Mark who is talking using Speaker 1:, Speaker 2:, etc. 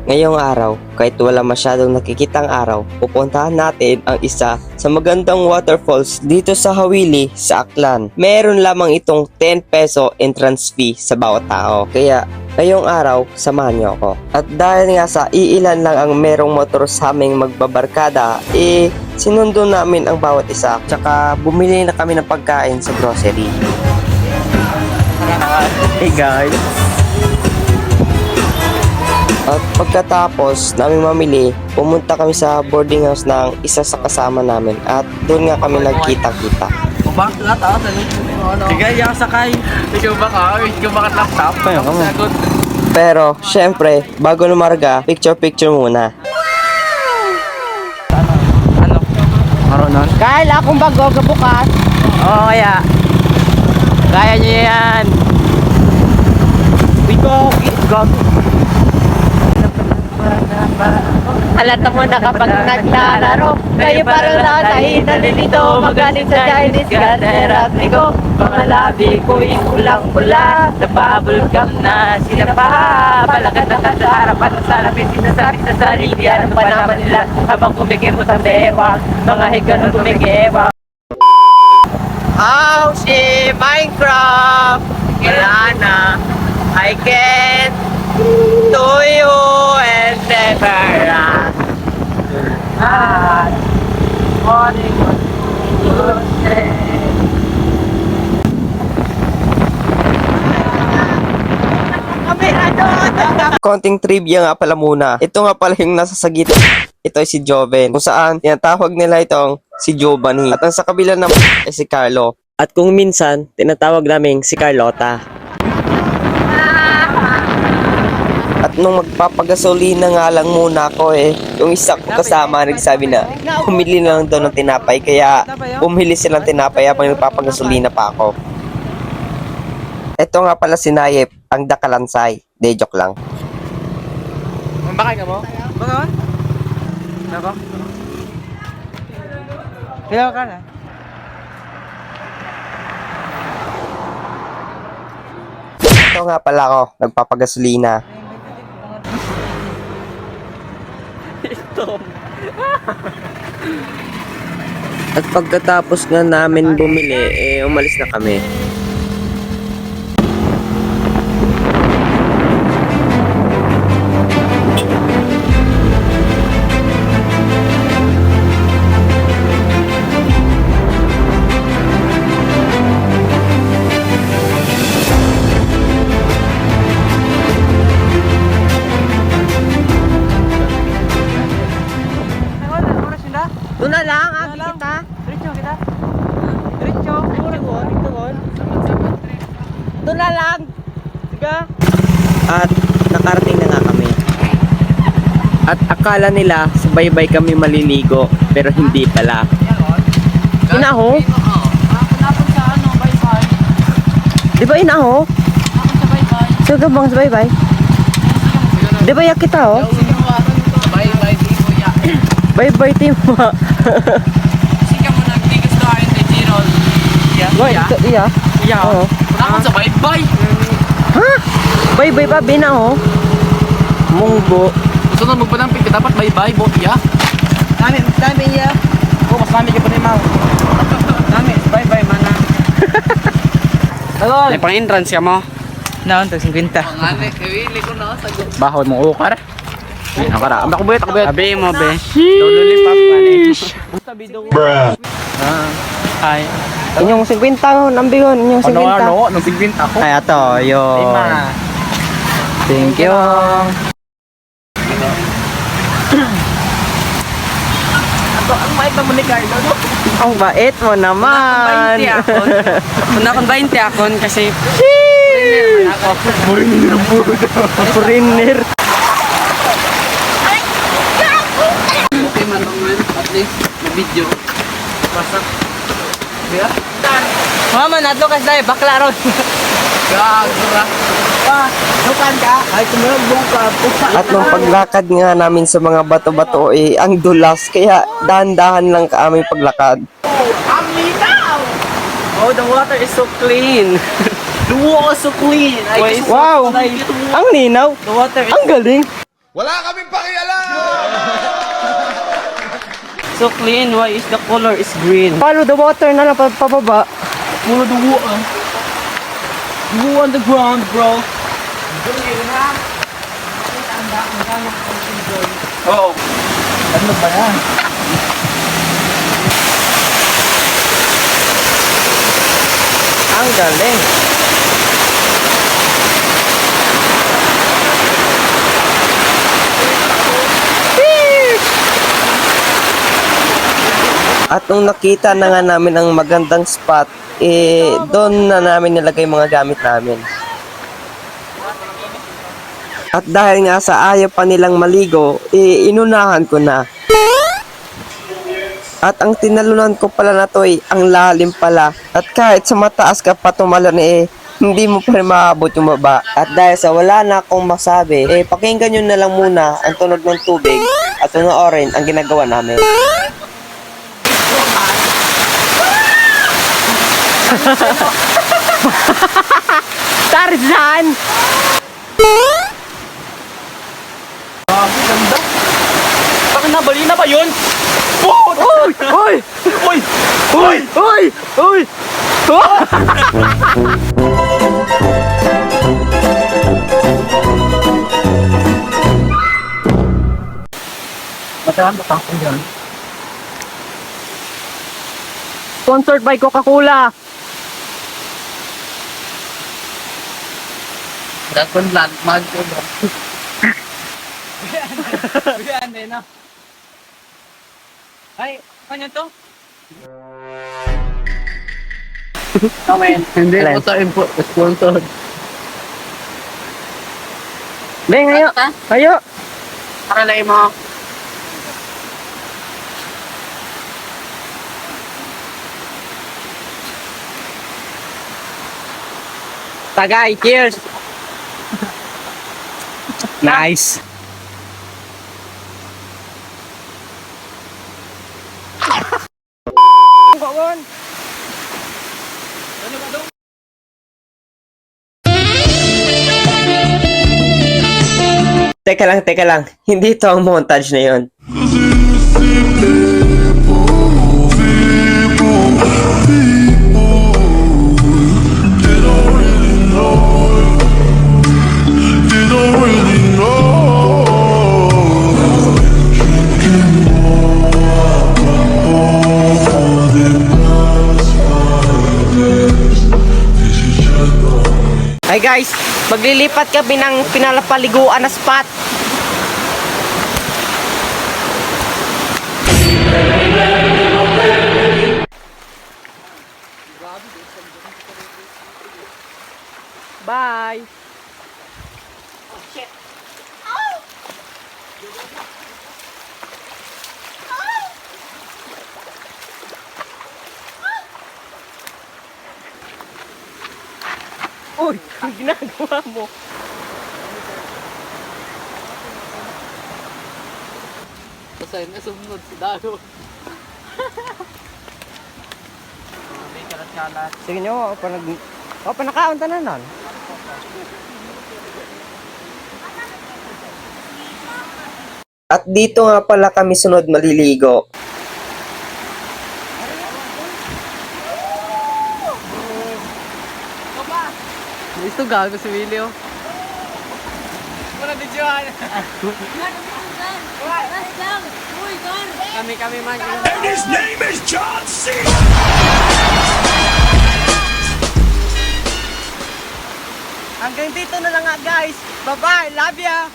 Speaker 1: Ngayong araw, kahit wala masyadong nakikitang araw, pupuntahan natin ang isa sa magandang waterfalls dito sa Hawili sa Aklan. Meron lamang itong 10 peso entrance fee sa bawat tao. Kaya ngayong araw, samahan niyo ako. At dahil nga sa iilan lang ang merong motor sa aming magbabarkada, sinundo namin ang bawat isa. Tsaka bumili na kami ng pagkain sa grocery. Hey guys! At pagkatapos namin mamili, pumunta kami sa boarding house ng isa sa kasama namin at doon nga kami nagkita-kita.
Speaker 2: Sige, yung sakay. Ikaw ba ka? Ikaw ba ka laptop? Sagot.
Speaker 1: Pero, syempre, bago lumarga, picture-picture muna.
Speaker 2: Ano? Maroon?
Speaker 3: Kyle, akong bago, kabukas.
Speaker 2: Oo, kaya. Kaya niyo yan.
Speaker 3: Bigog.
Speaker 2: Gog.
Speaker 3: Halata mo na kapag naglalaro, kayo parang natahin na nilito, magaling sa Chinese garden ko. Mga labi ko'y ulang-ula, nabubble gum na sinapa. Palagat na sa harapan sa lapit, sinasabi sa sarili, ano pa naman nila habang kumikimot ang bewang, mga higa na kumikewang. Oh, si Minecraft, wala na, I can't do you and never morning
Speaker 1: Konting trivia nga pala muna. Ito nga pala yung nasa sagitan. Ito ay si Joven. Kung saan, tinatawag nila itong si Giovanni. At ang sa kabila naman ay si Carlo. At kung minsan, tinatawag namin si Carlota. At nung magpapagasolina nga lang muna ako yung isa ko kasama nagsabi na pumili na lang daw ng tinapay. Kaya pumili silang tinapay habang nagpapagasolina pa ako. Ito nga pala si Nayep, ang dakalansay. De, joke lang.
Speaker 2: Bakay ka mo? Bakay? Nako? Kaya ka na?
Speaker 1: Ito nga pala ako, nagpapagasolina. At pagkatapos nga namin bumili, umalis na kami.
Speaker 3: Doon na lang, agi kita.
Speaker 2: Diretso kita. Diretso.
Speaker 3: Doon na lang.
Speaker 2: Sige.
Speaker 1: At nakarating na nga kami. At akala nila sabay-bay kami maliligo, pero hindi pala.
Speaker 3: Inaho?
Speaker 2: Napon sa ano, bye-bye.
Speaker 3: Di ba inaho?
Speaker 2: Napon sa bye-bye.
Speaker 3: Sige bang bye-bye. Di ba yak kita oh?
Speaker 2: Sige mo bye-bye, di mo ya.
Speaker 3: Bye-bye team.
Speaker 2: Sige mo nagtigas na kayo ni Girol.
Speaker 3: Wait, iya.
Speaker 2: Iya.
Speaker 3: Oo.
Speaker 2: Napon sa bye-bye.
Speaker 3: Ha? Bye-bye pa binaho. Munggo.
Speaker 2: Sunod mo pa ng pink, dapat bye-bye, bot ya. Dami ya. Oh, mas dami ka pa ni Mau. Dami, bye-bye mana. May pang-entrance ka mo? Naon, tag 50. Pangani, kawili ko na sagot. Bahod mo ukar. Nakara, ako buyat. Abi mo be. Lululipap ka ni.
Speaker 4: Bruh.
Speaker 2: Ay.
Speaker 3: Inyong 50 nambingon, inyong 50.
Speaker 2: Ano? Nung 50 ako?
Speaker 1: Ay, ito, yun.
Speaker 2: Thank you. Ang bait naman ni Carlo, no?
Speaker 1: Ang bait mo naman.
Speaker 2: Una kong 20 akon kasi
Speaker 1: Foreigner.
Speaker 2: okay man at least video. Basak. Kaya?
Speaker 3: Mama, nadlo ka sila, bakla ron.
Speaker 2: Gagura.
Speaker 3: Dukan ka? Ay, tumulong ka.
Speaker 1: At nung paglakad nga namin sa mga bato-bato, ang dulas. Kaya dahan-dahan lang ka aming paglakad.
Speaker 2: Oh, the water is so clean. The water is so clean.
Speaker 1: Wow! Ang linaw.
Speaker 2: The water is
Speaker 1: Ang galing.
Speaker 4: Wala kaming pakialam!
Speaker 2: So clean, why is the color is green?
Speaker 3: Follow the water na lang pababa.
Speaker 2: Follow the water. You on the ground, bro. Oh. Ano ba yan?
Speaker 1: Ang galing. At nung nakita na nga namin ang magandang spot, doon na namin nilagay mga gamit namin. At dahil nga sa ayaw pa nilang maligo, inunahan ko na. At ang tinalunan ko pala na to ang lalim pala. At kahit sa mataas ka pa tumalon hindi mo pa rin maabot yung baba. At dahil sa wala na akong masabi, pakinggan nyo na lang muna ang tunog ng tubig at panoorin ang ginagawa namin.
Speaker 3: Tarzan!
Speaker 2: Bakit nabali na ba yun?
Speaker 3: Uy! Uy!
Speaker 2: Uy!
Speaker 3: Uy! Uy! Uy!
Speaker 2: Matahan ba tangkong yan?
Speaker 3: Sponsored by Coca-Cola.
Speaker 2: Dakon lang, mag-ulo. Yan eh, no? Ay, ano to? Amen. Hindi
Speaker 3: Alin?
Speaker 2: ko to sponsor.
Speaker 3: Beng, ayo. Ayo.
Speaker 2: Akalay mo.
Speaker 3: Tagay, cheers.
Speaker 2: Nice.
Speaker 3: Bawon.
Speaker 1: Teka lang. Hindi ito ang montage na yon.
Speaker 3: Hi guys, maglilipat kami ng pinalapaliguan na spot. Bye. Uy, ang ginagawa mo.
Speaker 2: Pasay na sumunod si Dago. May kalat-kalat.
Speaker 3: Sige nyo, panakaon tanan.
Speaker 1: At dito nga pala kami sunod maliligo.
Speaker 2: Ito gago si Willie, oh. Muna di Johan. Kami man.
Speaker 4: And his name is John C.
Speaker 3: Hanggang dito na lang nga guys. Bye-bye, love ya.